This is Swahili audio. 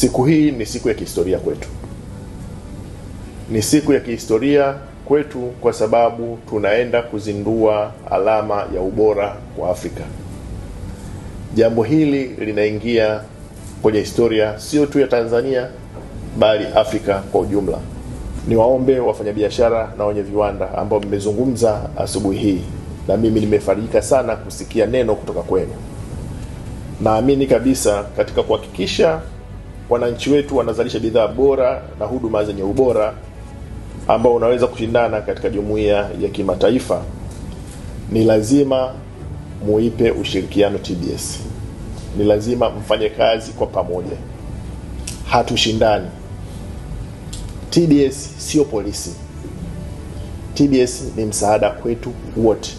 Siku hii ni siku ya kihistoria kwetu. Ni siku ya kihistoria kwetu kwa sababu tunaenda kuzindua alama ya ubora kwa Afrika. Jambo hili linaingia kwenye historia sio tu ya Tanzania bali Afrika kwa ujumla. Niwaombe wafanyabiashara na wenye viwanda ambao mmezungumza asubuhi hii, na mimi nimefarijika sana kusikia neno kutoka kwenu. Naamini kabisa katika kuhakikisha wananchi wetu wanazalisha bidhaa bora na huduma zenye ubora ambao unaweza kushindana katika jumuiya ya kimataifa, ni lazima muipe ushirikiano TBS. Ni lazima mfanye kazi kwa pamoja. Hatushindani. TBS sio polisi. TBS ni msaada kwetu wote.